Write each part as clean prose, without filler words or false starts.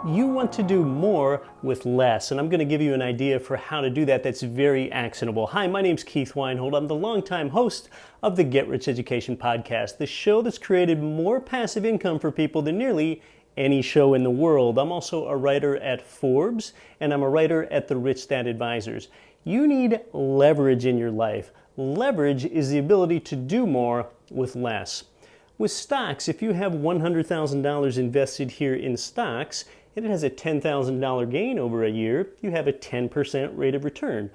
You want to do more with less, and I'm going to give you an idea for how to do that that's very actionable. Hi, my name's Keith WEINHOLD. I'm the longtime host of the Get Rich Education podcast, the show that's created more passive income for people than nearly any show in the world. I'm also a writer at Forbes, and I'm a writer at the Rich Dad Advisors. You need leverage in your life. Leverage is the ability to do more with less. With stocks, if you have $100,000 invested here in stocks, and it has a $10,000 gain over a year, you have a 10% rate of return.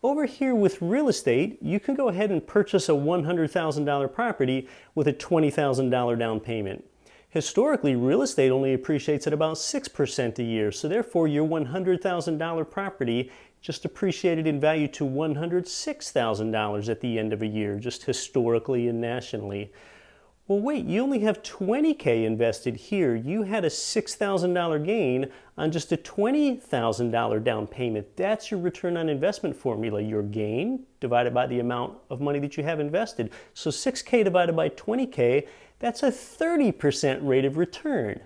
Over here with real estate, you can go ahead and purchase a $100,000 property with a $20,000 down payment. Historically, real estate only appreciates at about 6% a year, so therefore your $100,000 property just appreciated in value to $106,000 at the end of a year, just historically and nationally. Well, wait, you only have $20K invested here. You had a $6,000 gain on just a $20,000 down payment. That's your return on investment formula. Your gain divided by the amount of money that you have invested. So 6K divided by 20K, that's a 30% rate of return.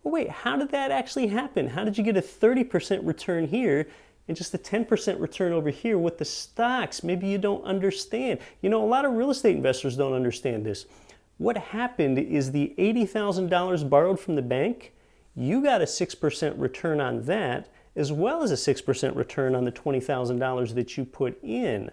Well, wait, how did that actually happen? How did you get a 30% return here and just a 10% return over here with the stocks? Maybe you don't understand. You know, a lot of real estate investors don't understand this. What happened is the $80,000 borrowed from the bank, you got a 6% return on that, as well as a 6% return on the $20,000 that you put in.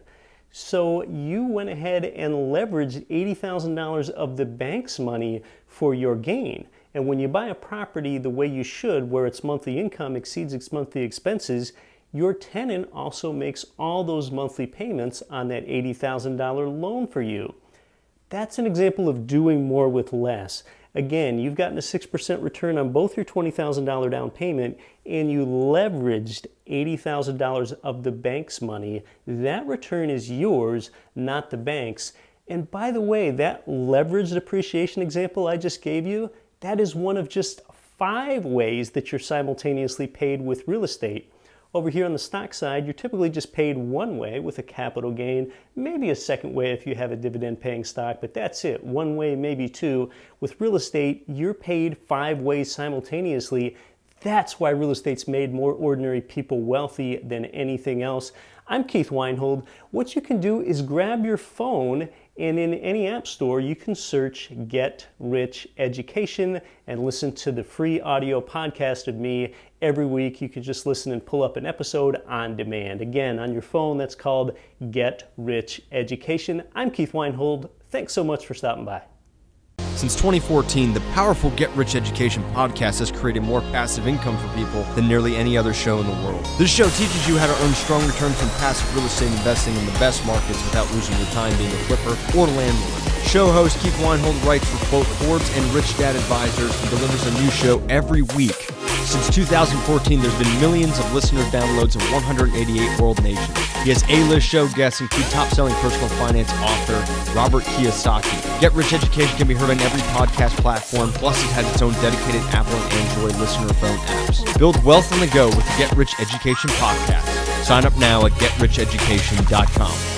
So you went ahead and leveraged $80,000 of the bank's money for your gain. And when you buy a property the way you should, where its monthly income exceeds its monthly expenses, your tenant also makes all those monthly payments on that $80,000 loan for you. That's an example of doing more with less. Again, you've gotten a 6% return on both your $20,000 down payment and you leveraged $80,000 of the bank's money. That return is yours, not the bank's. And by the way, that leveraged appreciation example I just gave you, that is one of just 5 ways that you're simultaneously paid with real estate. Over here on the stock side, you're typically just paid one way with a capital gain, maybe a second way if you have a dividend-paying stock, but that's it. One way, maybe two. With real estate, you're paid 5 ways simultaneously. That's why real estate's made more ordinary people wealthy than anything else. I'm Keith WEINHOLD. What you can do is grab your phone and in any app store you can search Get Rich Education and listen to the free audio podcast of me. Every week you can just listen and pull up an episode on demand. Again, on your phone, that's called Get Rich Education. I'm Keith WEINHOLD. Thanks so much for stopping by. Since 2014, the powerful Get Rich Education podcast has created more passive income for people than nearly any other show in the world. This show teaches you how to earn strong returns from passive real estate investing in the best markets without losing your time being a flipper or landlord. Show host Keith WEINHOLD writes for both Forbes and Rich Dad Advisors and delivers a new show every week. Since 2014, there's been millions of listener downloads in 188 world nations. He has A-list show guests include top-selling personal finance author Robert Kiyosaki. Get Rich Education can be heard on every podcast platform, plus it has its own dedicated Apple and Android listener phone apps. Build wealth on the go with the Get Rich Education podcast. Sign up now at GetRichEducation.com.